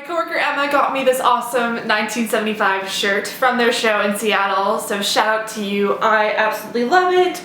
coworker Emma got me this awesome 1975 shirt from their show in Seattle, so shout out to you. I absolutely love it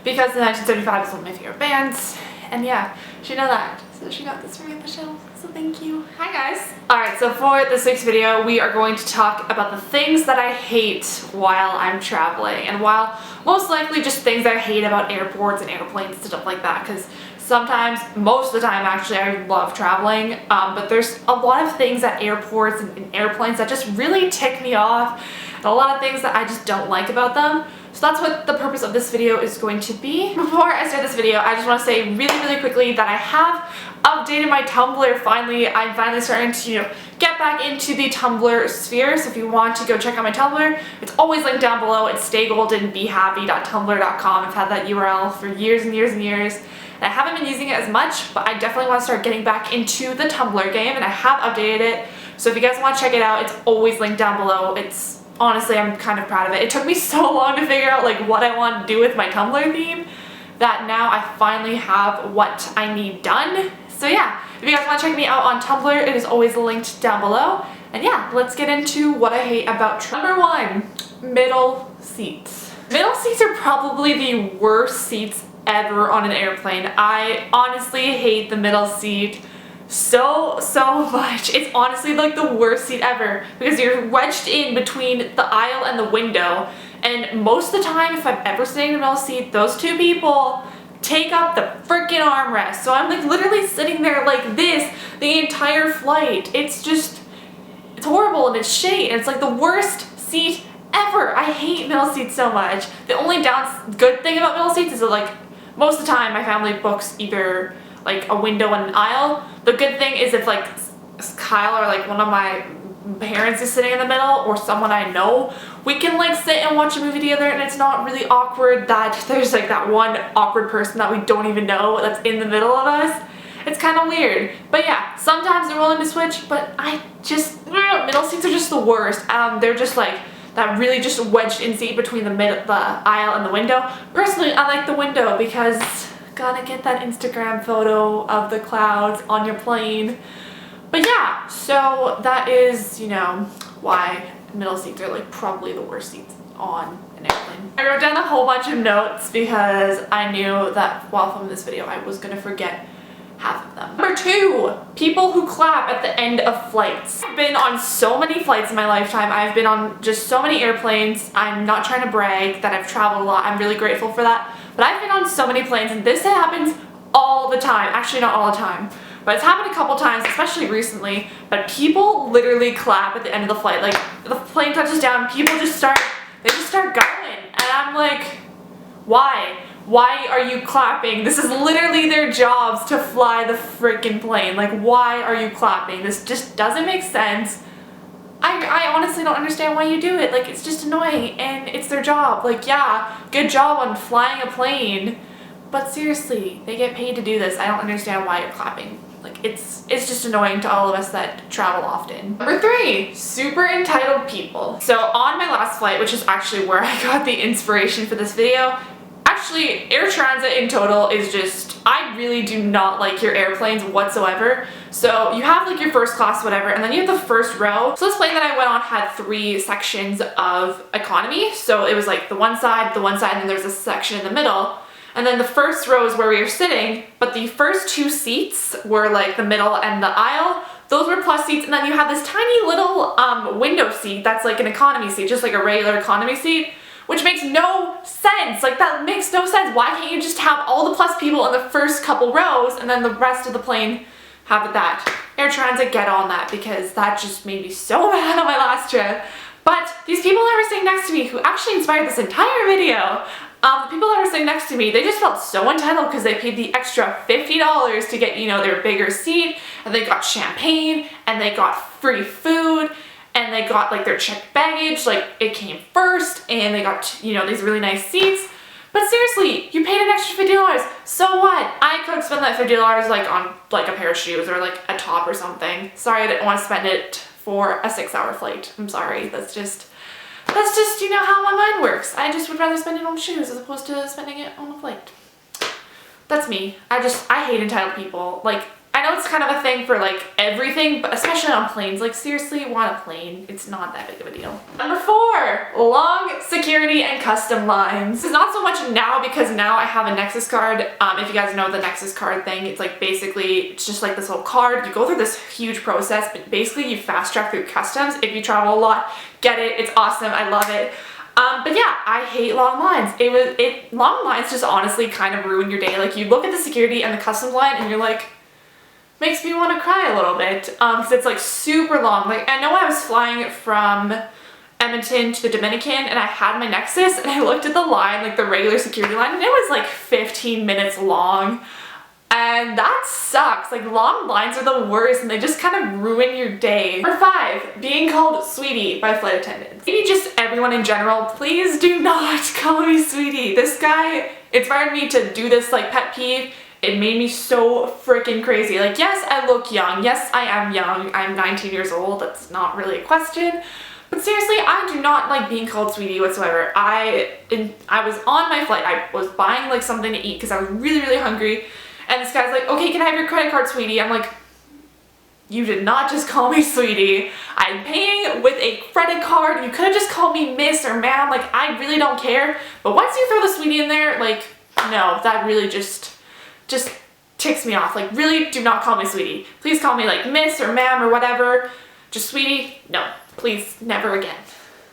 because the 1975 is one of my favorite bands, and yeah, she know that. So she got this for me at the show, so thank you. Hi guys! Alright, so for this week's video, we are going to talk about the things that I hate while I'm traveling, and while most likely just things I hate about airports and airplanes and stuff like that, because sometimes, most of the time actually, I love traveling, but there's a lot of things at airports and airplanes that just really tick me off, and a lot of things that I just don't like about them. So that's what the purpose of this video is going to be. Before I start this video, I just want to say really quickly that I have updated my Tumblr finally. I'm finally starting to, get back into the Tumblr sphere, so if you want to go check out my Tumblr, it's always linked down below. It's staygoldenbehappy.tumblr.com. I've had that URL for years and years and years. And I haven't been using it as much, but I definitely want to start getting back into the Tumblr game, and I have updated it. So if you guys want to check it out, it's always linked down below. It's honestly, I'm kind of proud of it. It took me so long to figure out like what I want to do with my Tumblr theme that now I finally have what I need done. So yeah, if you guys want to check me out on Tumblr, it is always linked down below. And yeah, let's get into what I hate about travel. Number 1, middle seats. Middle seats are probably the worst seats ever on an airplane. I honestly hate the middle seat so much. It's honestly like the worst seat ever because you're wedged in between the aisle and the window, and most of the time if I'm ever sitting in the middle seat, those two people take up the freaking armrest. So I'm like literally sitting there like this the entire flight. It's horrible and it's shitty and it's like the worst seat ever. I hate middle seats so much. The only good thing about middle seats is that like most of the time my family books either like a window and an aisle. The good thing is if like Kyle or like one of my parents is sitting in the middle or someone I know, we can like sit and watch a movie together and it's not really awkward that there's like that one awkward person that we don't even know that's in the middle of us. It's kind of weird. But yeah, sometimes they're willing to switch, but middle seats are just the worst. They're just like that really just wedged in seat between the aisle and the window. Personally, I like the window because gotta get that Instagram photo of the clouds on your plane. But yeah, so that is, why middle seats are like probably the worst seats on an airplane. I wrote down a whole bunch of notes because I knew that while filming this video I was gonna forget half of them. Number 2, people who clap at the end of flights. I've been on so many flights in my lifetime. I've been on just so many airplanes. I'm not trying to brag that I've traveled a lot. I'm really grateful for that. But I've been on so many planes and this happens all the time. Actually, not all the time, but it's happened a couple times, especially recently, but people literally clap at the end of the flight. Like the plane touches down, people just start going. And I'm like, why? Why are you clapping? This is literally their jobs to fly the freaking plane. Like, why are you clapping? This just doesn't make sense. I honestly don't understand why you do it. Like, it's just annoying and it's their job. Like, yeah, good job on flying a plane, but seriously, they get paid to do this. I don't understand why you're clapping. Like, it's just annoying to all of us that travel often. Number 3, super entitled people. So on my last flight, which is actually where I got the inspiration for this video, actually, air transit in total is just, I really do not like your airplanes whatsoever. So you have like your first class, whatever, and then you have the first row. So this plane that I went on had 3 sections of economy. So it was like the one side, and then there's a section in the middle. And then the first row is where we were sitting, but the first 2 seats were like the middle and the aisle. Those were plus seats, and then you have this tiny little window seat that's like an economy seat, just like a regular economy seat. Which makes no sense. Like, that makes no sense. Why can't you just have all the plus people in the first couple rows and then the rest of the plane have that? Air Transit, get on that, because that just made me so mad on my last trip. But these people that were sitting next to me, who actually inspired this entire video, the people that were sitting next to me, they just felt so entitled because they paid the extra $50 to get, their bigger seat, and they got champagne, and they got free food, and they got like their checked baggage, like it came first, and they got, these really nice seats. But seriously, you paid an extra $50, so what? I could spend that $50 like on like a pair of shoes or like a top or something. Sorry, I didn't want to spend it for a 6-hour flight. I'm sorry, that's just how my mind works. I just would rather spend it on shoes as opposed to spending it on a flight. That's me. I hate entitled people. Like, I know it's kind of a thing for like everything, but especially on planes. Like seriously, you want a plane, it's not that big of a deal. Number 4, long security and custom lines. It's not so much now because now I have a Nexus card. If you guys know the Nexus card thing, it's like basically, it's just like this little card. You go through this huge process, but basically you fast track through customs. If you travel a lot, get it, it's awesome, I love it. But yeah, I hate long lines. Long lines just honestly kind of ruin your day. Like you look at the security and the customs line and you're like, makes me want to cry a little bit, because it's like super long. Like I know I was flying from Edmonton to the Dominican and I had my Nexus and I looked at the line, like the regular security line, and it was like 15 minutes long. And that sucks. Like long lines are the worst and they just kind of ruin your day. Number 5, being called sweetie by flight attendants. Maybe just everyone in general, please do not call me sweetie. This guy inspired me to do this like pet peeve. It made me so freaking crazy. Like yes, I look young. Yes, I am young. I'm 19 years old. That's not really a question. But seriously, I do not like being called sweetie whatsoever. I was on my flight. I was buying like something to eat because I was really, really hungry. And this guy's like, okay, can I have your credit card, sweetie? I'm like, you did not just call me sweetie. I'm paying with a credit card. You could have just called me miss or ma'am. Like, I really don't care. But once you throw the sweetie in there, like, no, that really just ticks me off. Like, really, do not call me sweetie. Please call me like miss or ma'am or whatever. Just sweetie, no, please, never again.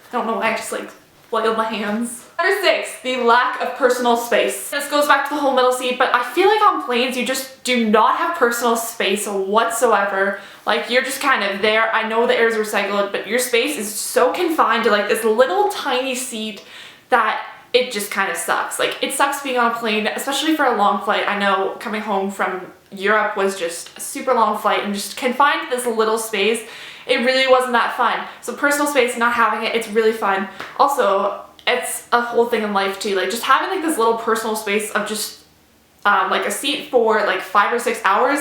I don't know why I just like flailed my hands. Number 6, the lack of personal space. This goes back to the whole middle seat, but I feel like on planes you just do not have personal space whatsoever. Like you're just kind of there. I know the air is recycled, but your space is so confined to like this little tiny seat that it just kind of sucks. Like it sucks being on a plane, especially for a long flight. I know coming home from Europe was just a super long flight and just confined to this little space. It really wasn't that fun. So personal space, not having it, it's really fun. Also, it's a whole thing in life too. Like just having like this little personal space of just like a seat for like 5 or 6 hours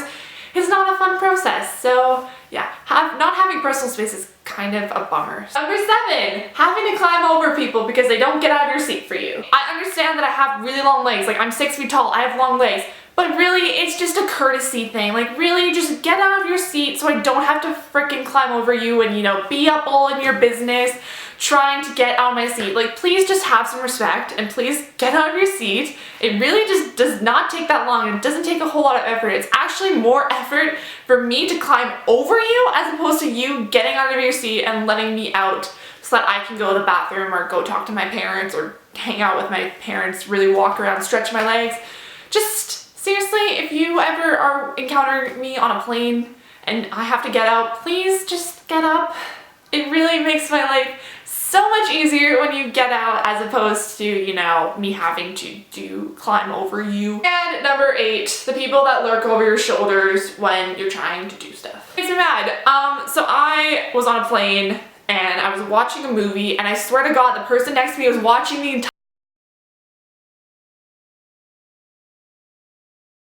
is not a fun process. So yeah, not having personal space is kind of a bummer. Number 7, having to climb over people because they don't get out of your seat for you. I understand that I have really long legs. Like I'm 6 feet tall, I have long legs. But really, it's just a courtesy thing. Like really, just get out of your seat so I don't have to freaking climb over you and, you know, be up all in your business trying to get out of my seat. Like please just have some respect and please get out of your seat. It really just does not take that long. It doesn't take a whole lot of effort. It's actually more effort for me to climb over you as opposed to you getting out of your seat and letting me out so that I can go to the bathroom or go talk to my parents or hang out with my parents, really walk around, stretch my legs. Just seriously, if you ever encounter me on a plane and I have to get out, please just get up. It really makes my life so much easier when you get out as opposed to, you know, me having to climb over you. And number 8, the people that lurk over your shoulders when you're trying to do stuff. Makes me mad. So I was on a plane and I was watching a movie and I swear to God, the person next to me was watching the entire.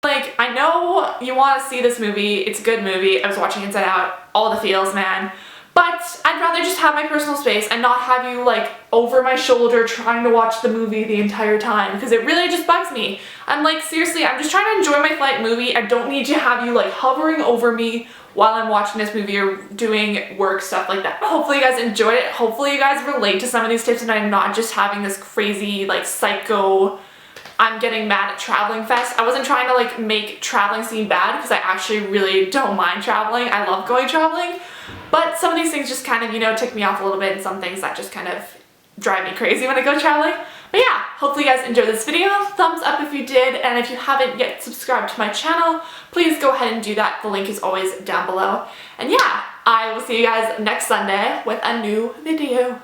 Like, I know you want to see this movie, it's a good movie, I was watching Inside Out, all the feels, man, but I'd rather just have my personal space and not have you, like, over my shoulder trying to watch the movie the entire time, because it really just bugs me. I'm like, seriously, I'm just trying to enjoy my flight movie, I don't need to have you, like, hovering over me while I'm watching this movie or doing work, stuff like that. Hopefully you guys enjoyed it, hopefully you guys relate to some of these tips and I'm not just having this crazy, like, psycho I'm getting mad at traveling fest. I wasn't trying to like make traveling seem bad because I actually really don't mind traveling. I love going traveling, but some of these things just kind of, you know, tick me off a little bit and some things that just kind of drive me crazy when I go traveling. But yeah, hopefully you guys enjoyed this video. Thumbs up if you did, and if you haven't yet subscribed to my channel, please go ahead and do that. The link is always down below. And yeah, I will see you guys next Sunday with a new video.